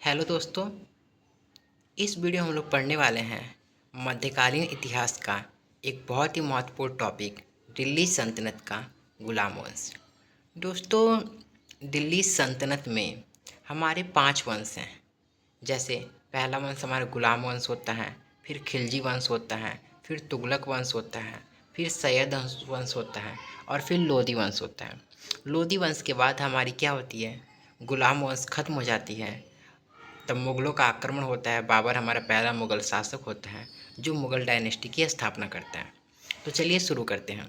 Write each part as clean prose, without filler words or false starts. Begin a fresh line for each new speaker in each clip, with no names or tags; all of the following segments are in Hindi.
हेलो दोस्तों। इस वीडियो में हम लोग पढ़ने वाले हैं मध्यकालीन इतिहास का एक बहुत ही महत्वपूर्ण टॉपिक, दिल्ली सल्तनत का गुलाम वंश। दोस्तों, दिल्ली सल्तनत में हमारे 5 वंश हैं। जैसे पहला वंश हमारा गुलाम वंश होता है, फिर खिलजी वंश होता है, फिर तुगलक वंश होता है, फिर सैयद वंश होता है और फिर लोधी वंश होता है। लोधी वंश के बाद हमारी क्या होती है, गुलाम वंश खत्म हो जाती है। तब मुग़लों का आक्रमण होता है। बाबर हमारा पहला मुग़ल शासक होता है जो मुग़ल डायनेस्टी की स्थापना करता है। तो चलिए शुरू करते हैं।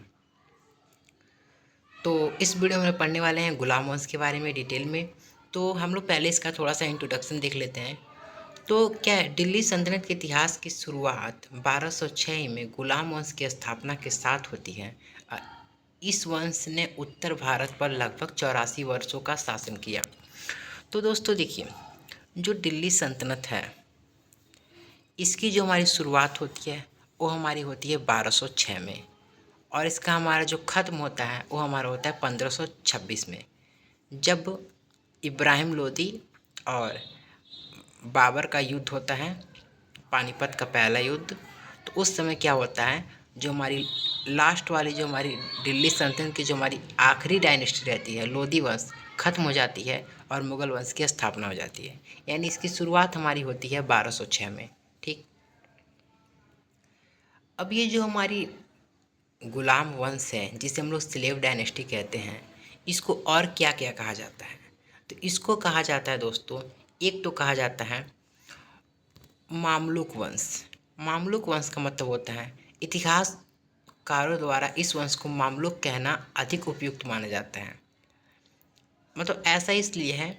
तो इस वीडियो में पढ़ने वाले हैं गुलाम वंश के बारे में डिटेल में। तो हम लोग पहले इसका थोड़ा सा इंट्रोडक्शन देख लेते हैं। तो क्या है, दिल्ली सल्तनत के इतिहास की शुरुआत 1206 में गुलाम वंश की स्थापना के साथ होती है। इस वंश ने उत्तर भारत पर लगभग 84 वर्षों का शासन किया। तो दोस्तों देखिए, जो दिल्ली सल्तनत है इसकी जो हमारी शुरुआत होती है वो हमारी होती है 1206 में, और इसका हमारा जो ख़त्म होता है वो हमारा होता है 1526 में, जब इब्राहिम लोदी और बाबर का युद्ध होता है, पानीपत का पहला युद्ध। तो उस समय क्या होता है, जो हमारी लास्ट वाली जो हमारी दिल्ली सल्तनत की जो हमारी आखिरी डायनेस्टी रहती है, लोधी वंश, ख़त्म हो जाती है और मुग़ल वंश की स्थापना हो जाती है। यानी इसकी शुरुआत हमारी होती है 1206 में। ठीक। अब ये जो हमारी गुलाम वंश है जिसे हम लोग स्लेव डायनेस्टी कहते हैं, इसको और क्या क्या कहा जाता है? तो इसको कहा जाता है दोस्तों, एक तो कहा जाता है मामलुक वंश। मामलुक वंश का मतलब होता है, इतिहासकारों द्वारा इस वंश को मामलुक कहना अधिक उपयुक्त माना जाता है। मतलब ऐसा इसलिए है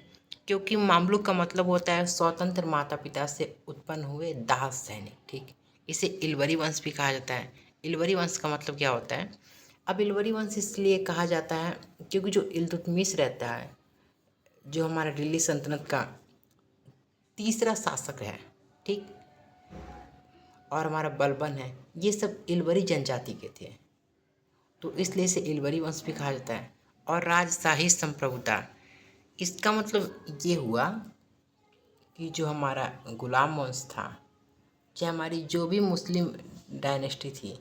क्योंकि मामलुक का मतलब होता है स्वतंत्र माता पिता से उत्पन्न हुए दास सैनिक। ठीक। इसे इलवरी वंश भी कहा जाता है। इलवरी वंश का मतलब क्या होता है? अब इलवरी वंश इसलिए कहा जाता है क्योंकि जो इल्तुतमिश रहता है, जो हमारा दिल्ली सल्तनत का तीसरा शासक है, ठीक, और हमारा बलबन है, ये सब इलवरी जनजाति के थे। तो इसलिए इसे इलवरी वंश भी कहा जाता है। और राजशाही संप्रभुता, इसका मतलब ये हुआ कि जो हमारा गुलाम वंश था, चाहे हमारी जो भी मुस्लिम डायनेस्टी थी,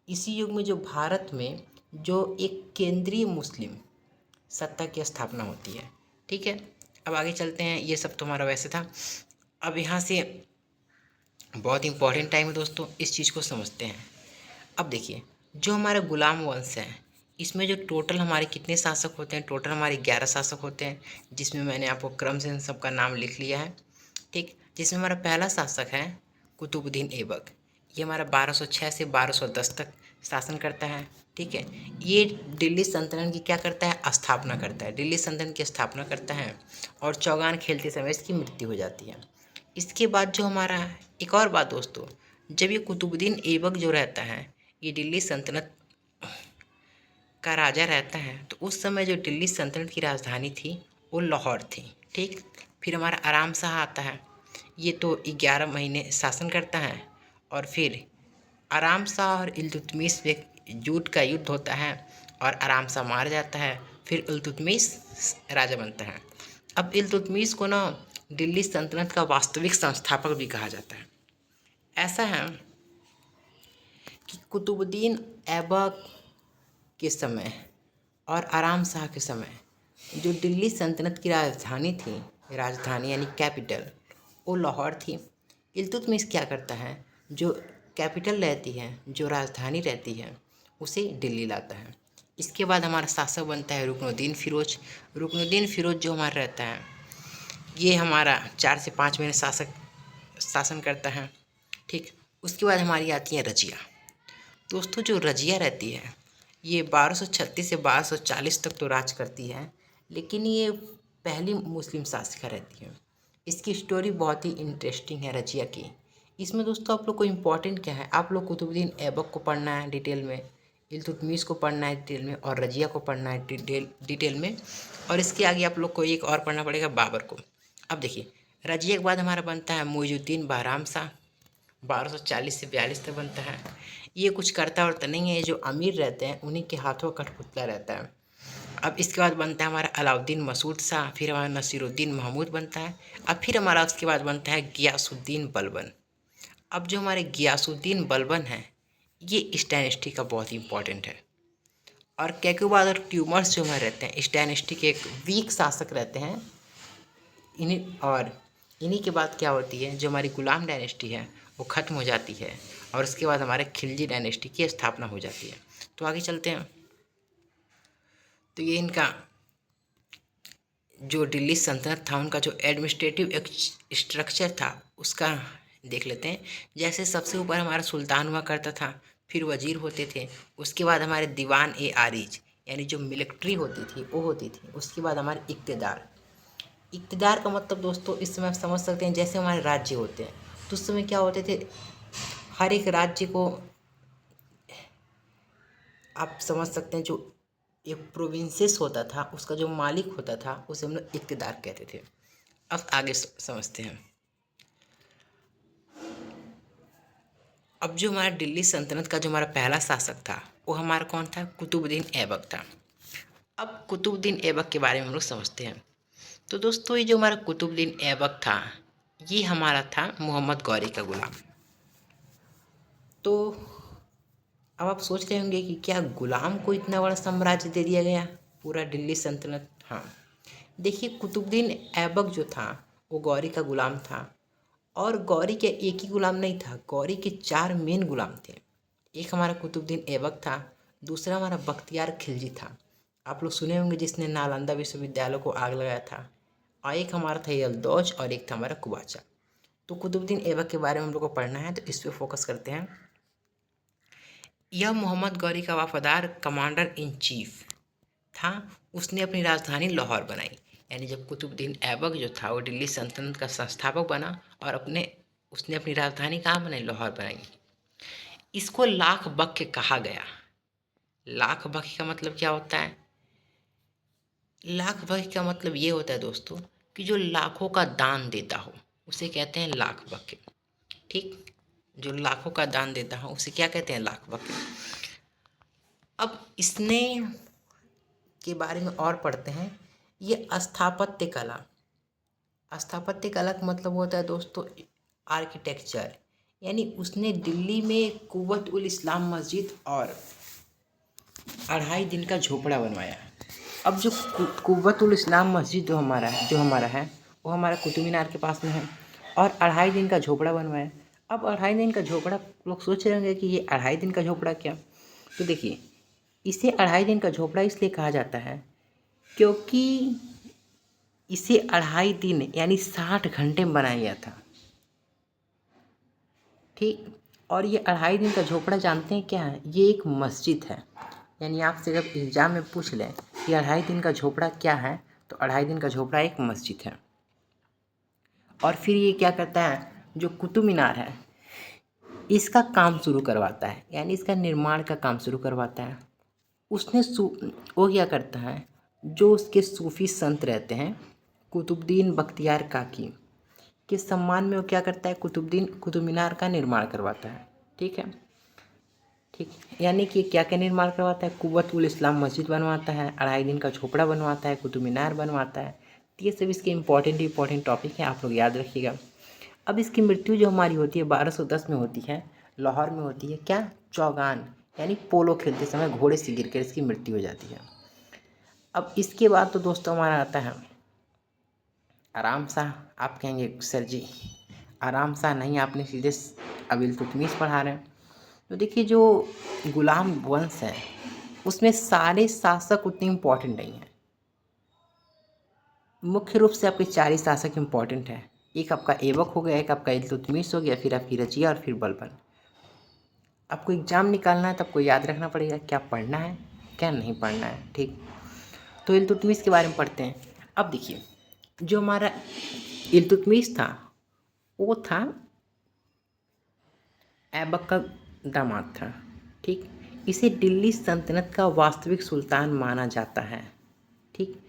इसी युग में जो भारत में जो एक केंद्रीय मुस्लिम सत्ता की स्थापना होती है। ठीक है। अब आगे चलते हैं। ये सब तो हमारा वैसे था। अब यहाँ से बहुत इंपॉर्टेंट टाइम है दोस्तों, इस चीज़ को समझते हैं। अब देखिए, जो हमारा गुलाम वंश है इसमें जो टोटल हमारे कितने शासक होते हैं? टोटल हमारे 11 शासक होते हैं, जिसमें मैंने आपको क्रम से इन सबका नाम लिख लिया है। ठीक। जिसमें हमारा पहला शासक है कुतुबुद्दीन ऐबक। ये हमारा 1206 से 1210 तक शासन करता है। ठीक है। ये दिल्ली सल्तनत की क्या करता है? स्थापना करता है। दिल्ली सल्तनत की स्थापना करता है और चौगान खेलते समय इसकी मृत्यु हो जाती है। इसके बाद जो हमारा एक और बात दोस्तों, जब ये कुतुबुद्दीन ऐबक जो रहता है, ये दिल्ली सल्तनत का राजा रहता है, तो उस समय जो दिल्ली सल्तनत की राजधानी थी वो लाहौर थी। ठीक। फिर हमारा आराम शाह आता है, ये तो 11 महीने शासन करता है, और फिर आराम शाह और इल्तुतमिश में जुट का युद्ध होता है और आराम शाह मार जाता है। फिर इल्तुतमिश राजा बनता है। अब इल्तुतमिश को ना दिल्ली सल्तनत का वास्तविक संस्थापक भी कहा जाता है। ऐसा है कि कुतुबुद्दीन ऐबक के समय और आराम शाह के समय जो दिल्ली सल्तनत की राजधानी थी, राजधानी यानी कैपिटल, वो लाहौर थी। इल्तुतमिश क्या करता है, जो कैपिटल रहती है, जो राजधानी रहती है, उसे दिल्ली लाता है। इसके बाद हमारा शासक बनता है रुकनुद्दीन फिरोज। रुकनुद्दीन फिरोज जो हमारा रहता है, ये हमारा 4 से 5 महीने शासन करता है। ठीक। उसके बाद हमारी आती है रजिया। दोस्तों, जो रजिया रहती है ये 1236 से 1240 तक तो राज करती है, लेकिन ये पहली मुस्लिम शासिका रहती है। इसकी स्टोरी बहुत ही इंटरेस्टिंग है रजिया की। इसमें दोस्तों आप लोग को इम्पोर्टेंट क्या है, आप लोग कुतुबुद्दीन ऐबक को पढ़ना है डिटेल में, इल्तुतमिश को पढ़ना है डिटेल में, और रजिया को पढ़ना है डिटेल में, और इसके आगे आप लोग को एक और पढ़ना पड़ेगा, बाबर को। अब देखिए, रजिया के बाद हमारा बनता है मुइजुद्दीन बहराम शाह, 1240 से 42 तक बनता है। ये कुछ करता वरता नहीं है, ये जो अमीर रहते हैं उन्हीं के हाथों कठपुतला रहता है। अब इसके बाद बनता है हमारा अलाउद्दीन मसूद शाह, फिर हमारा नसीरुद्दीन महमूद बनता है, अब फिर हमारा उसके बाद बनता है गियासुद्दीन बलबन। अब जो हमारे गियासुद्दीन बलबन है, ये इस डायनेस्टी का बहुत ही इंपॉर्टेंट है। और कैकुबाद और ट्यूमर्स जो हमारे रहते हैं, इस डायनेस्टी के एक वीक शासक रहते हैं। इन्हीं के बाद क्या होती है, जो हमारी गुलाम डायनेस्टी है वो ख़त्म हो जाती है, और उसके बाद हमारे खिलजी डायनेस्टी की स्थापना हो जाती है। तो आगे चलते हैं। तो ये इनका जो दिल्ली सल्तनत था, उनका जो एडमिनिस्ट्रेटिव स्ट्रक्चर था उसका देख लेते हैं। जैसे सबसे ऊपर हमारा सुल्तान हुआ करता था, फिर वजीर होते थे, उसके बाद हमारे दीवान ए आरिज यानी जो मिलिट्री होती थी वो होती थी, उसके बाद हमारे इक़्तिदार। इक़्तिदार का मतलब दोस्तों इस समय आप समझ सकते हैं, जैसे हमारे राज्य होते हैं तो उस समय क्या होते थे, हर एक राज्य को आप समझ सकते हैं, जो एक प्रोविंसेस होता था उसका जो मालिक होता था उसे हम लोग इक़्तिदार कहते थे। अब आगे समझते हैं। अब जो हमारा दिल्ली सल्तनत का जो हमारा पहला शासक था वो हमारा कौन था, कुतुबुद्दीन ऐबक था। अब कुतुबुद्दीन ऐबक के बारे में हम लोग समझते हैं। तो दोस्तों ये जो हमारा कुतुबुद्दीन ऐबक था, ये हमारा था मोहम्मद गौरी का गुलाम। तो अब आप सोच रहे होंगे कि क्या गुलाम को इतना बड़ा साम्राज्य दे दिया गया, पूरा दिल्ली सल्तनत। हाँ, देखिए कुतुबुद्दीन ऐबक जो था वो गौरी का गुलाम था, और गौरी के एक ही गुलाम नहीं था, गौरी के 4 मेन गुलाम थे। एक हमारा कुतुबुद्दीन ऐबक था, दूसरा हमारा बख्तियार खिलजी था, आप लोग सुने होंगे, जिसने नालंदा विश्वविद्यालय को आग लगाया था, और एक हमारा था यलदौज, और एक था हमारा कुबाचा। तो कुतुबुद्दीन ऐबक के बारे में हम लोग को पढ़ना है, तो इस पर फोकस करते हैं। यह मोहम्मद गौरी का वफादार कमांडर इन चीफ था। उसने अपनी राजधानी लाहौर बनाई। यानी जब कुतुबुद्दीन ऐबक जो था वो दिल्ली सल्तनत का संस्थापक बना, और उसने अपनी राजधानी कहाँ बनाई, लाहौर बनाई। इसको लाख बख्श कहा गया। लाख बख्श का मतलब क्या होता है, लाख बख्श का मतलब ये होता है दोस्तों कि जो लाखों का दान देता हो उसे कहते हैं लाख बख्श। ठीक, जो लाखों का दान देता हो उसे क्या कहते हैं, लाख बख्श। अब इसने के बारे में और पढ़ते हैं। ये स्थापत्य कला, स्थापत्य कला का मतलब होता है दोस्तों आर्किटेक्चर। यानी उसने दिल्ली में कुव्वत उल इस्लाम मस्जिद और 2.5 दिन का झोपड़ा बनवाया। अब जो कुव्वत उल इस्लाम मस्जिद जो हमारा है वो हमारा कुतुब मीनार के पास में है, और 2.5 दिन का झोपड़ा बनवाया। अब 2.5 दिन का झोपड़ा, लोग सोच रहे होंगे कि ये 2.5 दिन का झोपड़ा क्या। तो देखिए, इसे 2.5 दिन का झोपड़ा इसलिए कहा जाता है क्योंकि इसे 2.5 दिन यानी 60 घंटे में बनाया गया था। ठीक, और ये 2.5 दिन का झोपड़ा जानते हैं क्या है, ये एक मस्जिद है। यानी आपसे जब एग्जाम में पूछ लें कि 2.5 दिन का झोपड़ा क्या है, तो 2.5 दिन का झोपड़ा एक मस्जिद है। और फिर ये क्या करता है, जो कुतुब मीनार है इसका काम शुरू करवाता है, यानी इसका निर्माण का काम शुरू करवाता है। वो क्या करता है, जो उसके सूफी संत रहते हैं कुतुबुद्दीन बख्तियार काकी के सम्मान में वो क्या करता है, कुतुब मीनार का निर्माण करवाता है। ठीक है, ठीक, यानी कि क्या क्या निर्माण करवाता है, कुव्वत उल इस्लाम मस्जिद बनवाता है, 2.5 दिन का झोपड़ा बनवाता है, कुतुब मीनार बनवाता है। तो ये सब इसके इंपॉर्टेंट टॉपिक हैं, आप लोग याद रखिएगा। अब इसकी मृत्यु जो हमारी होती है 1210 में होती है, लाहौर में होती है। क्या, चौगान यानी पोलो खेलते समय घोड़े से गिरकर इसकी मृत्यु हो जाती है। अब इसके बाद तो दोस्तों हमारा आता है आराम शाह। आप कहेंगे सर जी आराम शाह नहीं, आपने सीधे अब इल्तुतमिश पढ़ा रहे हैं। तो देखिए, जो गुलाम वंश है उसमें सारे शासक उतने इम्पोर्टेंट नहीं हैं। मुख्य रूप से आपके 4 ही शासक इम्पोर्टेंट हैं। एक आपका ऐबक हो गया, एक आपका इल्तुतमिश हो गया, फिर आपकी रजिया, और फिर बलबन। आपको एग्जाम निकालना है तो आपको याद रखना पड़ेगा क्या पढ़ना है क्या नहीं पढ़ना है। ठीक, तो इल्तुतमिश के बारे में पढ़ते हैं। अब देखिए, जो हमारा इल्तुतमिश था वो था ऐबक का दामाद था। ठीक, इसे दिल्ली सल्तनत का वास्तविक सुल्तान माना जाता है। ठीक,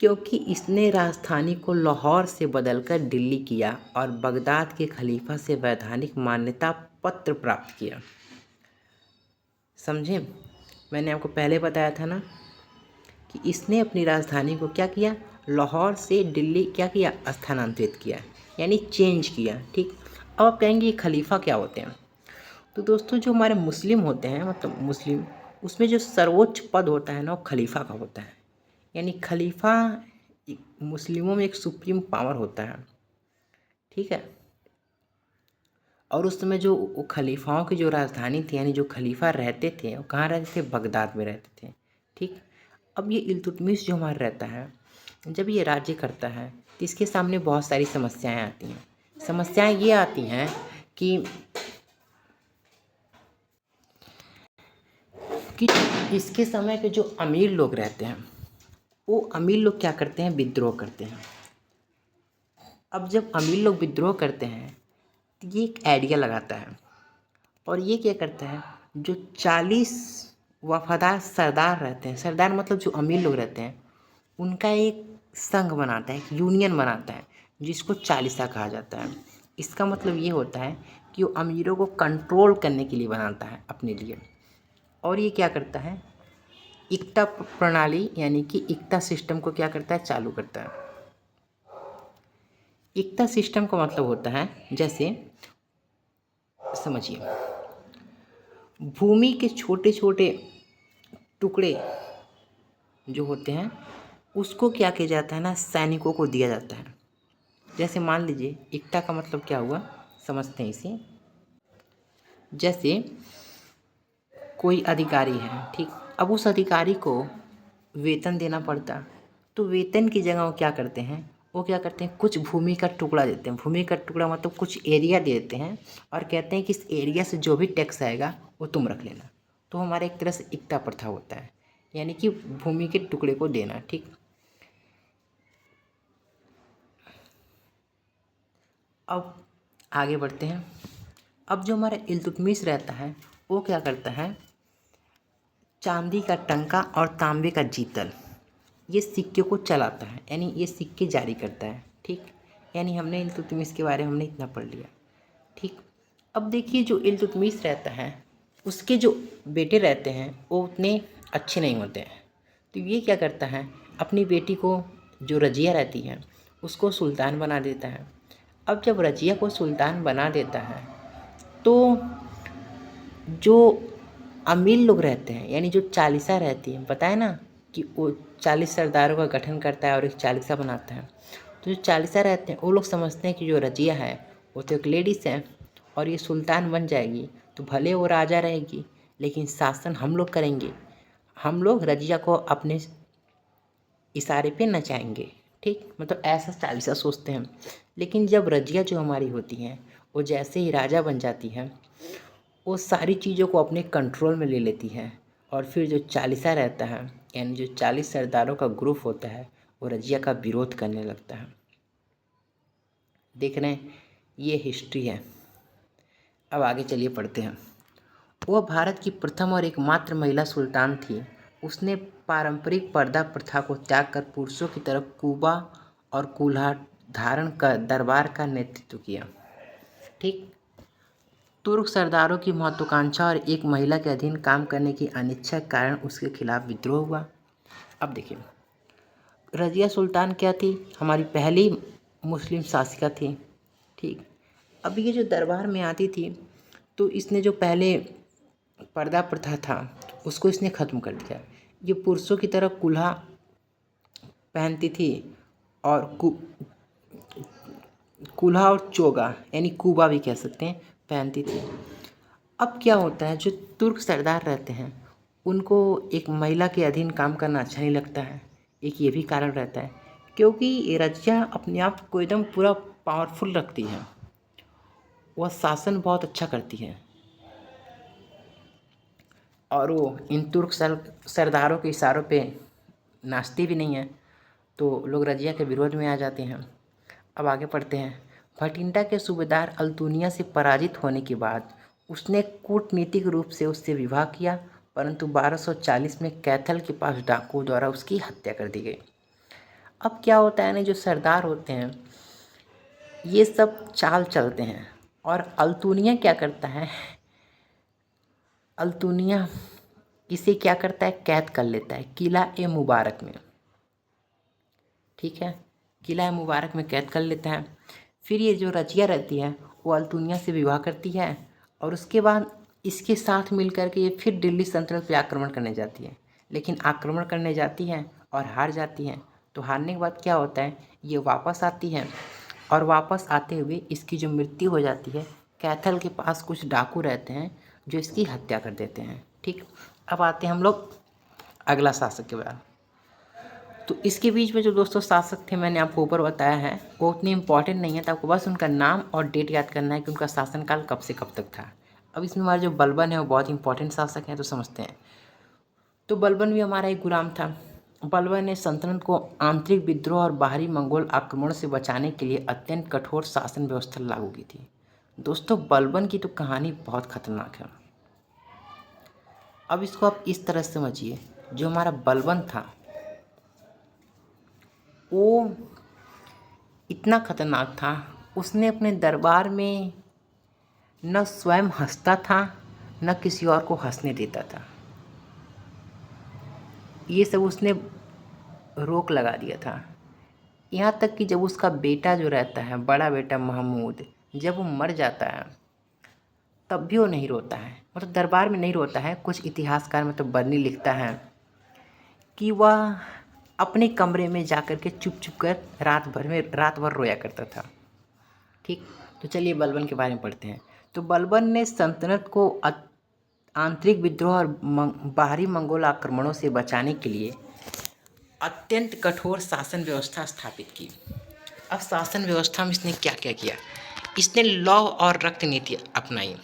क्योंकि इसने राजधानी को लाहौर से बदलकर दिल्ली किया और बगदाद के खलीफा से वैधानिक मान्यता पत्र प्राप्त किया। समझे, मैंने आपको पहले बताया था ना कि इसने अपनी राजधानी को क्या किया, लाहौर से दिल्ली क्या किया, स्थानांतरित किया, यानी चेंज किया। ठीक, अब आप कहेंगे ये खलीफा क्या होते हैं। तो दोस्तों जो हमारे मुस्लिम होते हैं, मतलब मुस्लिम, उसमें जो सर्वोच्च पद होता है ना वो खलीफा का होता है। यानी खलीफा मुस्लिमों में एक सुप्रीम पावर होता है। ठीक है, और उस समय जो वो खलीफाओं की जो राजधानी थी, यानी जो खलीफा रहते थे वो कहाँ रहते थे, बगदाद में रहते थे। ठीक, अब ये इल्तुतमिश जो हमारा रहता है, जब ये राज्य करता है तो इसके सामने बहुत सारी समस्याएं आती हैं। समस्याएं ये आती हैं कि इसके समय के जो अमीर लोग रहते हैं वो अमीर लोग क्या करते हैं, विद्रोह करते हैं। अब जब अमीर लोग विद्रोह करते हैं तो ये एक आइडिया लगाता है, और ये क्या करता है, जो 40 वफादार सरदार रहते हैं, सरदार मतलब जो अमीर लोग रहते हैं, उनका एक संघ बनाता है, एक यूनियन बनाता है, जिसको चालीसा कहा जाता है। इसका मतलब ये होता है कि वो अमीरों को कंट्रोल करने के लिए बनाता है अपने लिए। और ये क्या करता है, इक्ता प्रणाली यानी कि इक्ता सिस्टम को क्या करता है, चालू करता है। इक्ता सिस्टम का मतलब होता है, जैसे समझिए, भूमि के छोटे छोटे टुकड़े जो होते हैं उसको क्या किया जाता है ना, सैनिकों को दिया जाता है। जैसे मान लीजिए, इक्ता का मतलब क्या हुआ, समझते हैं इसे। जैसे कोई अधिकारी है, ठीक, अब उस अधिकारी को वेतन देना पड़ता, तो वेतन की जगह वो क्या करते हैं, कुछ भूमि का टुकड़ा देते हैं। भूमि का टुकड़ा मतलब कुछ एरिया दे देते हैं और कहते हैं कि इस एरिया से जो भी टैक्स आएगा वो तुम रख लेना। तो हमारा एक तरह से इक्ता प्रथा होता है, यानी कि भूमि के टुकड़े को देना। ठीक, अब आगे बढ़ते हैं। अब जो हमारा इल्तुतमिश रहता है वो क्या करता है, चांदी का टंका और तांबे का जीतल, ये सिक्के को चलाता है, यानी ये सिक्के जारी करता है। ठीक, यानी हमने इल्तुतमिश के बारे में हमने इतना पढ़ लिया। ठीक, अब देखिए जो इल्तुतमिश रहता है उसके जो बेटे रहते हैं वो उतने अच्छे नहीं होते हैं। तो ये क्या करता है, अपनी बेटी को, जो रजिया रहती है, उसको सुल्तान बना देता है। अब जब रजिया को सुल्तान बना देता है तो जो अमीर लोग रहते हैं, यानी जो चालीसा रहती है, बताया ना कि वो 40 सरदारों का गठन करता है और एक चालीसा बनाता है। तो जो चालीसा रहते हैं वो लोग समझते हैं कि जो रजिया है वो तो एक लेडीज़ है और ये सुल्तान बन जाएगी तो भले वो राजा रहेगी, लेकिन शासन हम लोग करेंगे, हम लोग रजिया को अपने इशारे पे नचाएंगे। ठीक, मतलब ऐसा चालीसा सोचते हैं। लेकिन जब रजिया जो हमारी होती हैं वो जैसे ही राजा बन जाती है वो सारी चीज़ों को अपने कंट्रोल में ले लेती है, और फिर जो चालीसा रहता है, यानी जो 40 सरदारों का ग्रुप होता है, वो रजिया का विरोध करने लगता है। देख रहे हैं, ये हिस्ट्री है। अब आगे चलिए पढ़ते हैं। वह भारत की प्रथम और एकमात्र महिला सुल्तान थी। उसने पारंपरिक पर्दा प्रथा को त्याग कर पुरुषों की तरफ कुबा और कुल्हा धारण कर दरबार का नेतृत्व किया। ठीक, तुर्क सरदारों की महत्वाकांक्षा और एक महिला के अधीन काम करने की अनिच्छा के कारण उसके खिलाफ विद्रोह हुआ। अब देखिए, रजिया सुल्तान क्या थी, हमारी पहली मुस्लिम शासिका थी। ठीक, अब ये जो दरबार में आती थी तो इसने जो पहले पर्दा प्रथा था उसको इसने ख़त्म कर दिया। ये पुरुषों की तरह कुल्हा पहनती थी और कुल्हा और चोगा यानी कुबा भी कह सकते हैं पहनती थी। अब क्या होता है, जो तुर्क सरदार रहते हैं उनको एक महिला के अधीन काम करना अच्छा नहीं लगता है। एक ये भी कारण रहता है क्योंकि रजिया अपने आप को एकदम पूरा पावरफुल रखती है, वह शासन बहुत अच्छा करती है और वो इन तुर्क सरदारों के इशारों पे नाचती भी नहीं है, तो लोग रजिया के विरोध में आ जाते हैं। अब आगे पढ़ते हैं। भटिंडा के सूबेदार अल्तुनिया से पराजित होने के बाद उसने कूटनीतिक रूप से उससे विवाह किया, परंतु 1240 में कैथल के पास डाकुओं द्वारा उसकी हत्या कर दी गई। अब क्या होता है ना, जो सरदार होते हैं ये सब चाल चलते हैं, और अल्तुनिया क्या करता है, अल्तुनिया इसे क्या करता है, कैद कर लेता है किला ए मुबारक में। ठीक है, किला ए मुबारक में कैद कर लेता है। फिर ये जो रजिया रहती है वो अल्तुनिया से विवाह करती है और उसके बाद इसके साथ मिलकर के ये फिर दिल्ली सल्तनत पे आक्रमण करने जाती है। लेकिन आक्रमण करने जाती है और हार जाती है। तो हारने के बाद क्या होता है, ये वापस आती है और वापस आते हुए इसकी जो मृत्यु हो जाती है, कैथल के पास कुछ डाकू रहते हैं जो इसकी हत्या कर देते हैं। ठीक, अब आते हैं हम लोग अगला शासक के बारे में। तो इसके बीच में जो दोस्तों शासक थे मैंने आपको ऊपर बताया है, वो उतने इंपॉर्टेंट नहीं है, तो आपको बस उनका नाम और डेट याद करना है कि उनका शासनकाल कब से कब तक था। अब इसमें हमारे जो बलबन है वो बहुत इंपॉर्टेंट शासक हैं, तो समझते हैं। तो बलबन भी हमारा एक गुलाम था। बलबन ने सल्तनत को आंतरिक विद्रोह और बाहरी मंगोल आक्रमण से बचाने के लिए अत्यंत कठोर शासन व्यवस्था लागू की थी। दोस्तों बलबन की तो कहानी बहुत खतरनाक है। अब इसको आप इस तरह से समझिए, जो हमारा बलबन था वो इतना खतरनाक था, उसने अपने दरबार में न स्वयं हंसता था न किसी और को हंसने देता था। ये सब उसने रोक लगा दिया था। यहाँ तक कि जब उसका बेटा जो रहता है, बड़ा बेटा महमूद, जब वो मर जाता है तब भी वो नहीं रोता है, मतलब दरबार में नहीं रोता है। कुछ इतिहासकार मतलब बर्नी लिखता है कि वह अपने कमरे में जाकर के चुप चुप कर रात भर रोया करता था। ठीक, तो चलिए बलबन के बारे में पढ़ते हैं। तो बलबन ने सल्तनत को आंतरिक विद्रोह और बाहरी मंगोल आक्रमणों से बचाने के लिए अत्यंत कठोर शासन व्यवस्था स्थापित की। अब शासन व्यवस्था में इसने क्या क्या किया, इसने लौ और रक्त नीति अपनाई।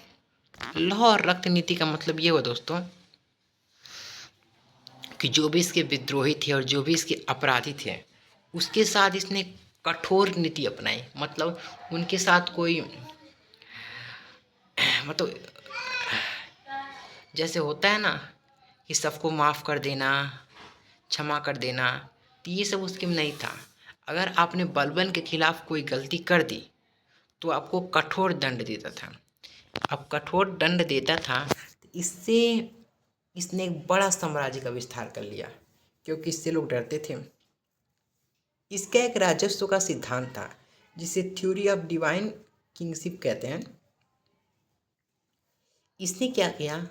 लौ और रक्त नीति का मतलब ये हुआ दोस्तों कि जो भी इसके विद्रोही थे और जो भी इसके अपराधी थे उसके साथ इसने कठोर नीति अपनाई। मतलब उनके साथ कोई मतलब जैसे होता है ना कि सबको माफ़ कर देना, क्षमा कर देना, तो ये सब उसके में नहीं था। अगर आपने बलबन के खिलाफ कोई गलती कर दी तो आपको कठोर दंड देता था। अब कठोर दंड देता था तो इससे इसने एक बड़ा साम्राज्य का विस्तार कर लिया, क्योंकि इससे लोग डरते थे। इसका एक राजस्व का सिद्धांत था जिसे थ्योरी ऑफ डिवाइन किंगशिप कहते हैं। इसने क्या किया,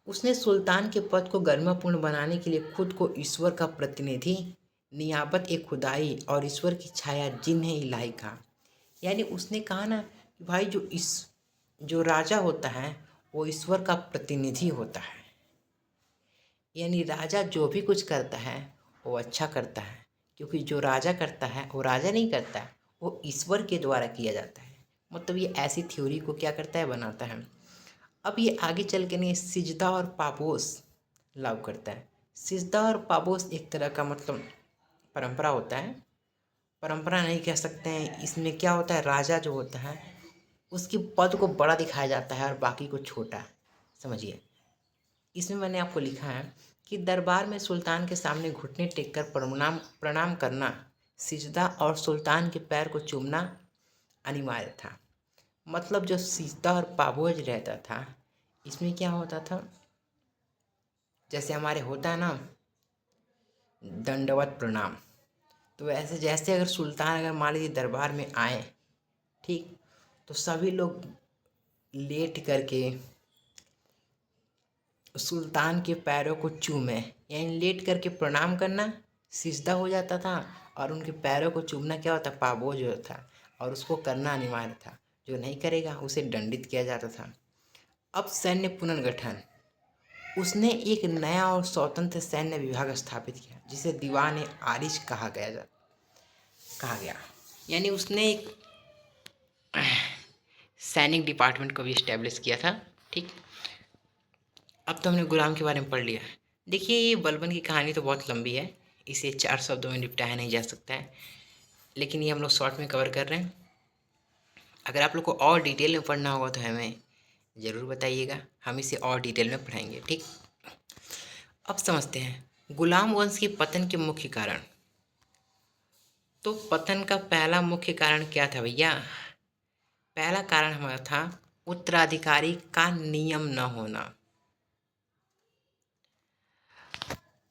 उसने सुल्तान के पद को गरिमापूर्ण बनाने के लिए खुद को ईश्वर का प्रतिनिधि, नियाबत ए खुदाई और ईश्वर की छाया जिन्हें इलाही कहा। यानी उसने कहा ना कि भाई जो राजा होता है वो ईश्वर का प्रतिनिधि होता है। यानी राजा जो भी कुछ करता है वो अच्छा करता है, क्योंकि जो राजा करता है वो राजा नहीं करता है, वो ईश्वर के द्वारा किया जाता है। मतलब ये ऐसी थ्योरी को क्या करता है, बनाता है। अब ये आगे चल के नहीं सिजदा और पापोस लागू करता है। सिजदा और पापोस एक तरह का मतलब परंपरा होता है, परंपरा नहीं कह सकते हैं। इसमें क्या होता है, राजा जो होता है उसकी पद को बड़ा दिखाया जाता है और बाकी को छोटा, समझिए। इसमें मैंने आपको लिखा है कि दरबार में सुल्तान के सामने घुटने टेक कर प्रणाम करना, सिजदा और सुल्तान के पैर को चूमना अनिवार्य था। मतलब जो सिजदा और पापोज रहता था इसमें क्या होता था, जैसे हमारे होता है ना दंडवत प्रणाम, तो वैसे जैसे अगर सुल्तान अगर मान लीजिए दरबार में आए, ठीक, तो सभी लोग लेट करके सुल्तान के पैरों को चूमे, यानी लेट करके प्रणाम करना सिजदा हो जाता था और उनके पैरों को चूमना क्या होता, पाबोज होता था और उसको करना अनिवार्य था। जो नहीं करेगा उसे दंडित किया जाता था। अब सैन्य पुनर्गठन, उसने एक नया और स्वतंत्र सैन्य विभाग स्थापित किया जिसे दीवान ए आरिश कहा गया। यानी उसने एक सैनिक डिपार्टमेंट को भी इस्टेब्लिश किया था। ठीक, अब तो हमने गुलाम के बारे में पढ़ लिया। देखिए ये बलबन की कहानी तो बहुत लंबी है, इसे 4 शब्दों में निपटाया नहीं जा सकता है, लेकिन ये हम लोग शॉर्ट में कवर कर रहे हैं। अगर आप लोग को और डिटेल में पढ़ना होगा तो हमें ज़रूर बताइएगा, हम इसे और डिटेल में पढ़ाएंगे। ठीक, अब समझते हैं गुलाम वंश के पतन के मुख्य कारण। तो पतन का पहला मुख्य कारण क्या था भैया, पहला कारण हमारा था उत्तराधिकारी का नियम न होना।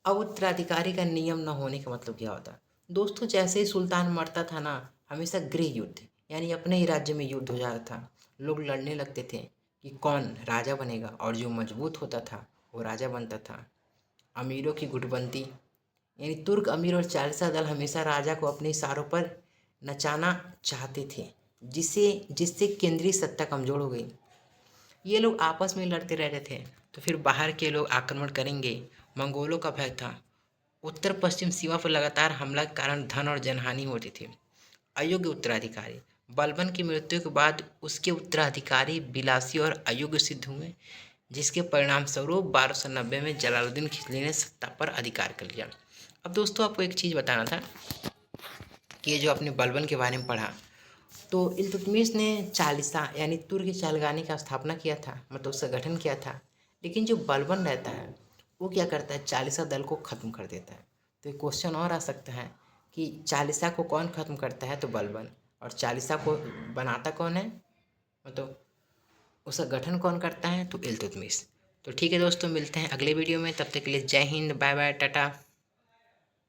अब उत्तराधिकारी का नियम न होने का मतलब क्या होता है? दोस्तों, जैसे ही सुल्तान मरता था ना, हमेशा गृह युद्ध यानी अपने ही राज्य में युद्ध हो जाता था। लोग लड़ने लगते थे कि कौन राजा बनेगा, और जो मजबूत होता था वो राजा बनता था। अमीरों की गुटबंदी यानी तुर्क अमीर और चालिसा दल हमेशा राजा को अपने इशारों पर नचाना चाहते थे, जिससे जिससे केंद्रीय सत्ता कमजोर हो गई। ये लोग आपस में लड़ते रहते थे, तो फिर बाहर के लोग आक्रमण करेंगे। मंगोलों का भय था। उत्तर पश्चिम सीमा पर लगातार हमला के कारण धन और जनहानि होती थी। अयोग्य उत्तराधिकारी, बलबन की मृत्यु के बाद उसके उत्तराधिकारी विलासी और अयोग्य सिद्ध हुए, जिसके परिणाम स्वरूप 1290 में जलालुद्दीन खिलजी ने सत्ता पर अधिकार कर लिया। अब दोस्तों, आपको एक चीज़ बताना था कि ये जो आपने बलबन के बारे में पढ़ा, तो इल्तुतमिश ने चालिसा यानी तुर्क चालगानी का स्थापना किया था, मतलब उसका गठन किया था। लेकिन जो बलबन रहता है वो क्या करता है, चालिसा दल को ख़त्म कर देता है। तो एक क्वेश्चन और आ सकता है कि चालिसा को कौन ख़त्म करता है? तो बलबन। और चालिसा को बनाता कौन है, मतलब उसका गठन कौन करता है? तो इल्तुतमिश। तो ठीक है दोस्तों, मिलते हैं अगले वीडियो में। तब तक के लिए जय हिंद, बाय बाय, टाटा।